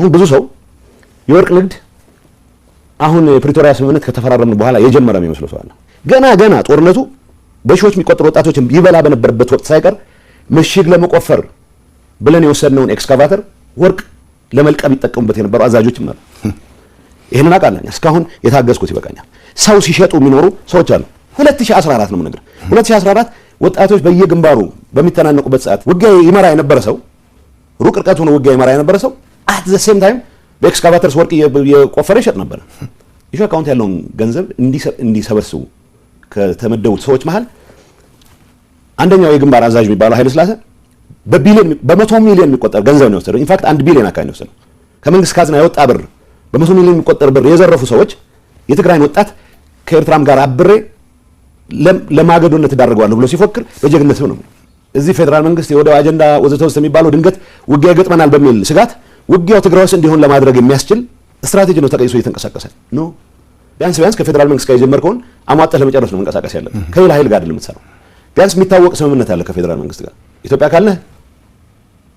አሁን ብዙ ሰው የወርቅ ንግድ አሁን የፕሪቶሪያ ስምምነት ከተፈራረምን በኋላ የጀመረ የሚመስለው ሰው አለ። ገና ጦርነቱ በሺዎች የሚቆጠሩ ወጣቶችን ይበላ በነበረበት ወቅት ሳይቀር ምሽግ ለመቆፈር ብለን የወሰድነውን ኤክስካቫተር ወርቅ ለመልቀም ይጠቀሙበት የነበሩ አዛዦችም አሉ። ይሄንን አቃለኝ እስካሁን የታገዝኩት ይበቃኛል። ሰው ሲሸጡ የሚኖሩ ሰዎች አሉ። 2014 ነው ነገር 2014 ወጣቶች በየግንባሩ በሚተናነቁበት ሰዓት ውጊያ ይመራ የነበረ ሰው ሩቅ ርቀት ሆኖ ውጊያ ይመራ የነበረ ሰው at the same time በኤክስካቫተርስ ወርቅ የቆፈረ ይሸጥ ነበር። ይሄ አካውንት ያለውን ገንዘብ እንዲሰበስቡ ከተመደቡት ሰዎች መሃል አንደኛው የግንባር አዛዥ የሚባለው ኃይለ ስላሴ በመቶ ሚሊዮን የሚቆጠር ገንዘብ ነው የወሰደው። ኢንፋክት 1 ቢሊዮን አካባቢ ነው የወሰደው። ከመንግስት ካዝና የወጣ ብር በመቶ ሚሊዮን የሚቆጠር ብር የዘረፉ ሰዎች የትግራይን ወጣት ከኤርትራም ጋር አብሬ ለማገዶነት ተዳርገዋል ብሎ ሲፎክር በጀግነት ነው። እዚህ ፌደራል መንግስት የወደው አጀንዳ ወዘተወሰ የሚባለው ድንገት ውጊያ ገጥመናል በሚል ስጋት ውጊያው ትግራይ ውስጥ እንዲሆን ለማድረግ የሚያስችል ስትራቴጂ ነው ተቀይሶ እየተንቀሳቀሰ ነው። ቢያንስ ከፌደራል መንግስት ጋር የጀመርከውን አሟጠህ ለመጨረስ ነው መንቀሳቀስ ያለብህ። ከሌላ ኃይል ጋር አይደለም የምትሰራው። ቢያንስ የሚታወቅ ስምምነት አለ ከፌደራል መንግስት ጋር ኢትዮጵያ ካለህ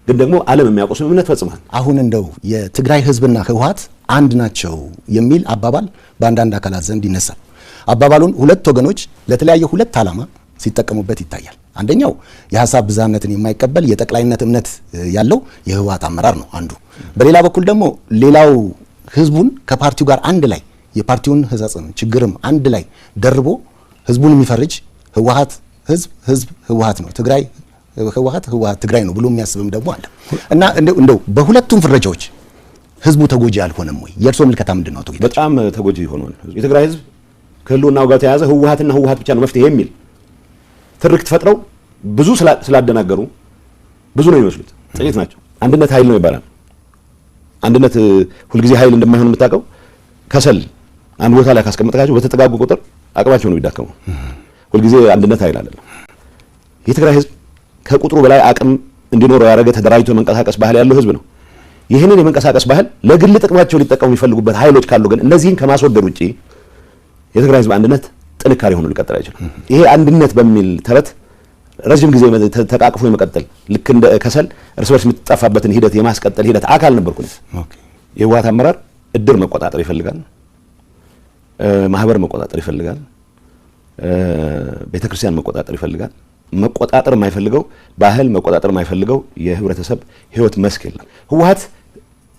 ግን ደግሞ ዓለም የሚያውቀው ስምምነት ፈጽመሃል። አሁን እንደው የትግራይ ህዝብና ህወሓት አንድ ናቸው የሚል አባባል በአንዳንድ አካላት ዘንድ ይነሳል። አባባሉን ሁለት ወገኖች ለተለያየ ሁለት ዓላማ ሲጠቀሙበት ይታያል። አንደኛው የሐሳብ ብዛነትን የማይቀበል የጠቅላይነት እምነት ያለው የህወሓት አመራር ነው አንዱ። በሌላ በኩል ደግሞ ሌላው ህዝቡን ከፓርቲው ጋር አንድ ላይ የፓርቲውን ህዛጽም ችግርም አንድ ላይ ደርቦ ህዝቡን የሚፈርጅ ህወሓት ህዝብ ህወሓት ነው፣ ትግራይ ህወሓት ትግራይ ነው ብሎ የሚያስብም ደግሞ አለ እና እንደው በሁለቱም ፍረጃዎች ህዝቡ ተጎጂ አልሆነም ወይ? የእርሶ ምልከታ ምንድን ነው? በጣም ተጎጂ ሆኗል። የትግራይ ህዝብ ከህልውናው ጋር ተያያዘ ህወሓትና ህወሓት ብቻ ነው መፍትሄ የሚል ትርክት ፈጥረው ብዙ ስላደናገሩ ብዙ ነው የሚመስሉት፣ ጥቂት ናቸው። አንድነት ኃይል ነው ይባላል። አንድነት ሁልጊዜ ኃይል እንደማይሆን የምታውቀው ከሰል አንድ ቦታ ላይ ካስቀመጥካቸው በተጠጋጉ ቁጥር አቅማቸው ነው የሚዳከመው። ሁልጊዜ አንድነት ኃይል አይደለም። የትግራይ ህዝብ ከቁጥሩ በላይ አቅም እንዲኖረው ያደረገ ተደራጅቶ መንቀሳቀስ ባህል ያለው ህዝብ ነው። ይህንን የመንቀሳቀስ ባህል ለግል ጥቅማቸው ሊጠቀሙ የሚፈልጉበት ኃይሎች ካሉ ግን እነዚህን ከማስወገድ ውጪ የትግራይ ህዝብ አንድነት ጥንካሬ ሆኖ ሊቀጥል አይችልም። ይሄ አንድነት በሚል ተረት ረጅም ጊዜ ተቃቅፎ የመቀጠል ልክ እንደ ከሰል እርስ በርስ የምትጠፋበትን ሂደት የማስቀጠል ሂደት አካል ነበርኩ። የህወሓት አመራር እድር መቆጣጠር ይፈልጋል፣ ማህበር መቆጣጠር ይፈልጋል፣ ቤተክርስቲያን መቆጣጠር ይፈልጋል። መቆጣጠር የማይፈልገው ባህል መቆጣጠር የማይፈልገው የህብረተሰብ ህይወት መስክ የለም። ህወሓት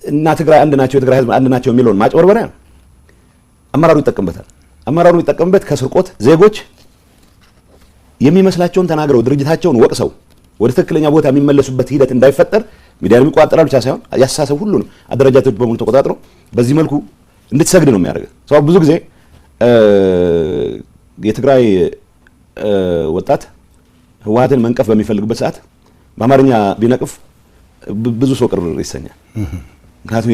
እና ትግራይ አንድ ናቸው፣ የትግራይ ህዝብ አንድ ናቸው የሚለውን ማጭበርበሪያ አመራሩ ይጠቀምበታል። አመራሩ የሚጠቀምበት ከስርቆት ዜጎች የሚመስላቸውን ተናግረው ድርጅታቸውን ወቅሰው ወደ ትክክለኛ ቦታ የሚመለሱበት ሂደት እንዳይፈጠር ሚዲያን የሚቆጣጠራል ብቻ ሳይሆን ያሳሰብ ሁሉ ነው አደረጃጀቶች በሙሉ ተቆጣጥረው በዚህ መልኩ እንድትሰግድ ነው የሚያደርገው። ሰው ብዙ ጊዜ የትግራይ ወጣት ህወሓትን መንቀፍ በሚፈልግበት ሰዓት በአማርኛ ቢነቅፍ ብዙ ሰው ቅር ይሰኛል። ምክንያቱም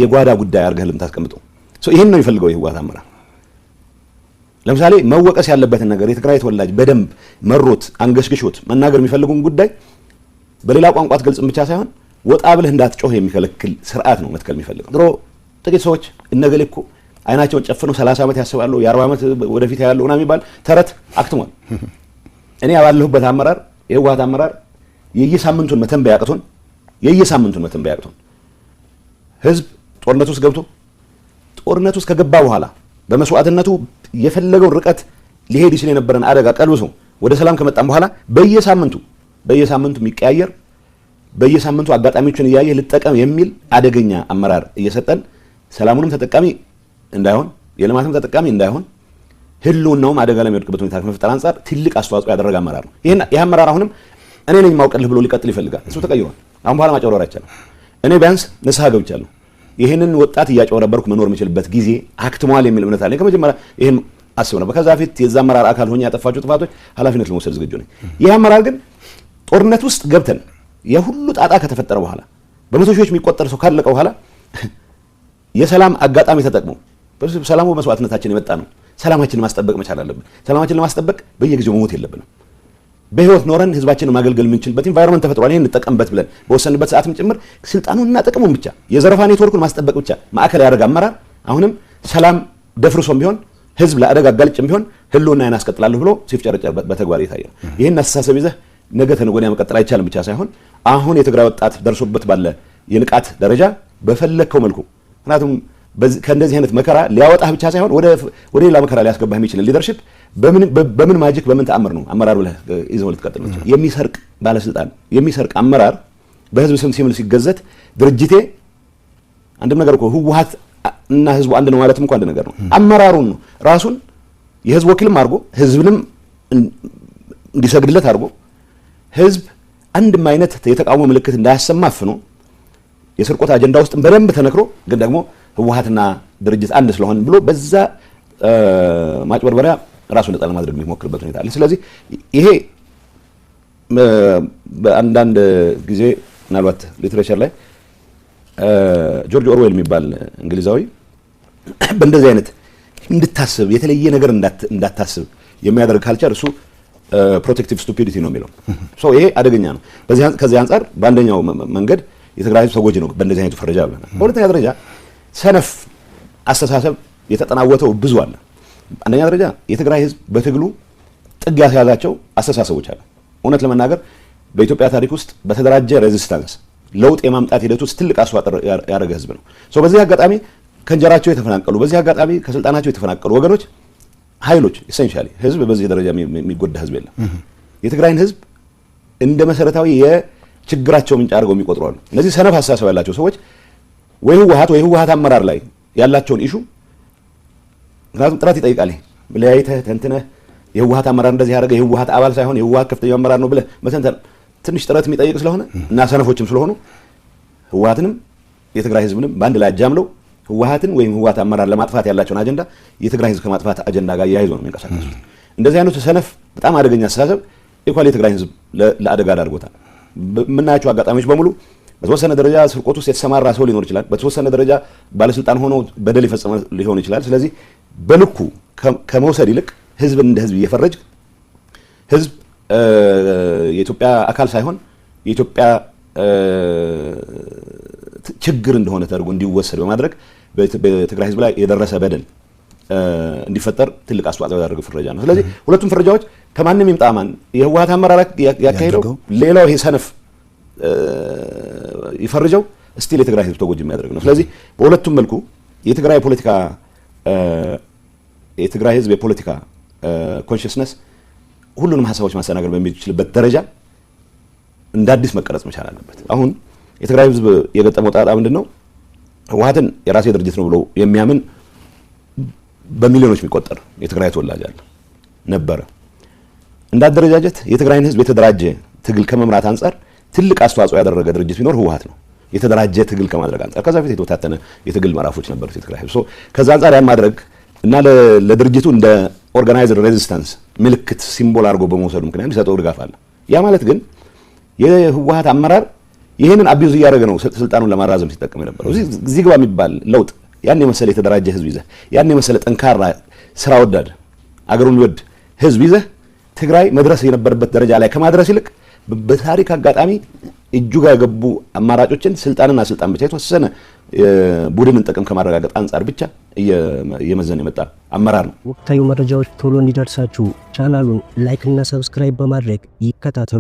የጓዳ ጉዳይ አድርገህ ልምታስቀምጠው ይሄን ነው የሚፈልገው የህወሓት አመራር። ለምሳሌ መወቀስ ያለበትን ነገር የትግራይ ተወላጅ በደንብ መሮት አንገሽግሾት መናገር የሚፈልጉን ጉዳይ በሌላ ቋንቋ አትገልጽም ብቻ ሳይሆን ወጣ ብለህ እንዳትጮህ የሚከለክል ስርዓት ነው መትከል የሚፈልገው። ድሮ ጥቂት ሰዎች እነገሌ እኮ አይናቸውን ጨፍነው 30 ዓመት ያስባሉ የ40 ዓመት ወደፊት ያለው እና የሚባል ተረት አክትሟል። እኔ ያባለሁበት አመራር የህወሓት አመራር የየሳምንቱን መተንበያ ያቅቶን ህዝብ ጦርነት ውስጥ ገብቶ ጦርነት ውስጥ ከገባ በኋላ በመስዋዕትነቱ የፈለገው ርቀት ሊሄድ ይችል የነበረን አደጋ ቀልብሶ ወደ ሰላም ከመጣም በኋላ በየሳምንቱ የሚቀያየር በየሳምንቱ አጋጣሚዎችን እያየ ልጠቀም የሚል አደገኛ አመራር እየሰጠን ሰላሙንም ተጠቃሚ እንዳይሆን የልማትም ተጠቃሚ እንዳይሆን ህልውናውም አደጋ ላይ የሚወድቅበት ሁኔታ ከመፍጠር አንፃር ትልቅ አስተዋጽኦ ያደረገ አመራር ነው። ይሄ አመራር አሁንም እኔ ነኝ ማውቀልህ ብሎ ሊቀጥል ይፈልጋል። እሱ ተቀይሯል። አሁን በኋላ ማጨወረር አይቻልም። እኔ ቢያንስ ንስሐ ገብቻለሁ። ይሄንን ወጣት እያጨወረበርኩ መኖር የምችልበት ጊዜ አክትሟል የሚል እምነት አለኝ። ከመጀመሪያ ይሄን አስብ ነበር። ከዛ ፊት የዛ አመራር አካል ሆኜ ያጠፋቸው ጥፋቶች ኃላፊነት ለመውሰድ ዝግጁ ነኝ። ይሄ አመራር ግን ጦርነት ውስጥ ገብተን የሁሉ ጣጣ ከተፈጠረ በኋላ በመቶ ሺዎች የሚቆጠር ሰው ካለቀ በኋላ የሰላም አጋጣሚ ተጠቅሞ ሰላሙ መስዋዕትነታችን የመጣ ነው። ሰላማችንን ማስጠበቅ መቻል አለብን። ሰላማችንን ለማስጠበቅ በየጊዜው መሞት የለብንም። በህይወት ኖረን ህዝባችንን ማገልገል የምንችልበት ኢንቫይሮንመንት ተፈጥሯል። ይሄን እንጠቀምበት ብለን በወሰንበት ሰዓትም ጭምር ስልጣኑንና ጥቅሙን ብቻ የዘረፋ ኔትወርኩን ማስጠበቅ ብቻ ማዕከል ያደረገ አመራር አሁንም ሰላም ደፍርሶም ቢሆን ህዝብ ለአደጋ አጋልጭም ቢሆን ህልውናዬን አስቀጥላለሁ ብሎ ሲፍጨረጨር በተግባር የታየ ይሄን አስተሳሰብ ይዘህ ነገ ተነገ ወዲያ መቀጠል አይቻልም ብቻ ሳይሆን አሁን የትግራይ ወጣት ደርሶበት ባለ የንቃት ደረጃ በፈለከው መልኩ ምክንያቱም ከእንደዚህ አይነት መከራ ሊያወጣህ ብቻ ሳይሆን ወደ ሌላ መከራ ሊያስገባህ የሚችል ሊደርሺፕ በምን ማጂክ በምን ተአምር ነው አመራር ብለህ ይዘው ልትቀጥል ነው? የሚሰርቅ ባለስልጣን የሚሰርቅ አመራር በህዝብ ስም ሲምል ሲገዘት ድርጅቴ አንድም ነገር እኮ ህወሓት እና ህዝቡ አንድ ነው ማለትም እንኳን አንድ ነገር ነው። አመራሩን ነው ራሱን የህዝብ ወኪልም አድርጎ ህዝብንም እንዲሰግድለት አድርጎ ህዝብ አንድም አይነት የተቃውሞ ምልክት እንዳያሰማፍ ነው የስርቆት አጀንዳ ውስጥ በደንብ ተነክሮ ግን ደግሞ ህወሓትና ድርጅት አንድ ስለሆነ ብሎ በዛ ማጭበርበሪያ ራሱን ነፃ ለማድረግ የሚሞክርበት ሁኔታ አለ። ስለዚህ ይሄ በአንዳንድ ጊዜ ምናልባት ሊትሬቸር ላይ ጆርጅ ኦርዌል የሚባል እንግሊዛዊ በእንደዚህ አይነት እንድታስብ የተለየ ነገር እንዳታስብ የሚያደርግ ካልቸር እሱ ፕሮቴክቲቭ ስቱፒዲቲ ነው የሚለው። ይሄ አደገኛ ነው። ከዚህ አንጻር በአንደኛው መንገድ የትግራይ ህዝብ ተጎጂ ነው በእንደዚህ አይነቱ ፈረጃ ብለናል። በሁለተኛ ደረጃ ሰነፍ አስተሳሰብ የተጠናወተው ብዙ አለ። አንደኛ ደረጃ የትግራይ ህዝብ በትግሉ ጥግ ያስያዛቸው አስተሳሰቦች አለ። እውነት ለመናገር በኢትዮጵያ ታሪክ ውስጥ በተደራጀ ሬዚስታንስ ለውጥ የማምጣት ሂደት ውስጥ ትልቅ አስተዋጽኦ ያደረገ ህዝብ ነው። በዚህ አጋጣሚ ከእንጀራቸው የተፈናቀሉ በዚህ አጋጣሚ ከስልጣናቸው የተፈናቀሉ ወገኖች ኃይሎች ኢሴንሻሊ ህዝብ በዚህ ደረጃ የሚጎዳ ህዝብ የለም። የትግራይን ህዝብ እንደ መሰረታዊ የችግራቸው ምንጭ አድርገው የሚቆጥሩ አሉ። እነዚህ ሰነፍ አስተሳሰብ ያላቸው ሰዎች ወይ ህወሓት አመራር ላይ ያላቸውን ኢሹ ምክንያቱም ጥራት ይጠይቃል። ለያይተህ ተንትነህ የህወሓት አመራር እንደዚህ ያደረገ የህወሓት አባል ሳይሆን የህወሓት ከፍተኛ አመራር ነው ብለህ መተንተን ትንሽ ጥረት የሚጠይቅ ስለሆነ እና ሰነፎችም ስለሆኑ ህወሓትንም የትግራይ ህዝብንም በአንድ ላይ አጃምለው ህወሓትን ወይም ህወሓት አመራር ለማጥፋት ያላቸውን አጀንዳ የትግራይ ህዝብ ከማጥፋት አጀንዳ ጋር ያይዞ ነው የሚንቀሳቀሱት። እንደዚህ አይነቱ ሰነፍ በጣም አደገኛ አስተሳሰብ ኢኳሊ የትግራይ ህዝብ ለአደጋ ዳርጎታል። የምናያቸው አጋጣሚዎች በሙሉ በተወሰነ ደረጃ ስርቆት ውስጥ የተሰማራ ሰው ሊኖር ይችላል። በተወሰነ ደረጃ ባለስልጣን ሆኖ በደል ይፈጽም ሊሆን ይችላል። ስለዚህ በልኩ ከመውሰድ ይልቅ ህዝብን እንደ ህዝብ እየፈረጅ ህዝብ የኢትዮጵያ አካል ሳይሆን የኢትዮጵያ ችግር እንደሆነ ተደርጎ እንዲወሰድ በማድረግ በትግራይ ህዝብ ላይ የደረሰ በደል እንዲፈጠር ትልቅ አስተዋጽኦ ያደረገ ፍረጃ ነው። ስለዚህ ሁለቱም ፍረጃዎች ከማንም ይምጣማን የህወሓት አመራር ያካሄደው ሌላው ይሄ ሰነፍ ይፈርጀው ስቲል የትግራይ ህዝብ ተጎጂ የሚያደርግ ነው። ስለዚህ በሁለቱም መልኩ የትግራይ ህዝብ የፖለቲካ ኮንሽስነስ ሁሉንም ሀሳቦች ማስተናገድ በሚችልበት ደረጃ እንደ አዲስ መቀረጽ መቻል አለበት። አሁን የትግራይ ህዝብ የገጠመው ጣጣ ምንድነው? ህወሓትን የራሴ ድርጅት ነው ብሎ የሚያምን በሚሊዮኖች የሚቆጠር የትግራይ ተወላጅ አለ ነበረ። እንዳደረጃጀት የትግራይን ህዝብ የተደራጀ ትግል ከመምራት አንጻር ትልቅ አስተዋጽኦ ያደረገ ድርጅት ቢኖር ህወሓት ነው። የተደራጀ ትግል ከማድረግ አንጻር ከዛ በፊት የተወታተነ የትግል ምዕራፎች ነበሩት የትግራይ ህዝብ። ከዛ አንጻር ያን ማድረግ እና ለድርጅቱ እንደ ኦርጋናይዝድ ሬዚስታንስ ምልክት ሲምቦል አድርጎ በመውሰዱ ምክንያት ሊሰጠው ድጋፍ አለ። ያ ማለት ግን የህወሓት አመራር ይህንን አቢዩዝ እያደረገ ነው ስልጣኑን ለማራዘም ሲጠቀም የነበረው። እዚህ ግባ የሚባል ለውጥ ያን የመሰለ የተደራጀ ህዝብ ይዘህ ያን የመሰለ ጠንካራ ስራ ወዳድ አገሩን የሚወድ ህዝብ ይዘህ ትግራይ መድረስ የነበረበት ደረጃ ላይ ከማድረስ ይልቅ በታሪክ አጋጣሚ እጁ ጋር የገቡ አማራጮችን ስልጣን ብቻ የተወሰነ ቡድንን ጥቅም ከማረጋገጥ አንጻር ብቻ እየመዘነ የመጣ አመራር ነው። ወቅታዊ መረጃዎች ቶሎ እንዲደርሳችሁ ቻናሉን ላይክ እና ሰብስክራይብ በማድረግ ይከታተሉ።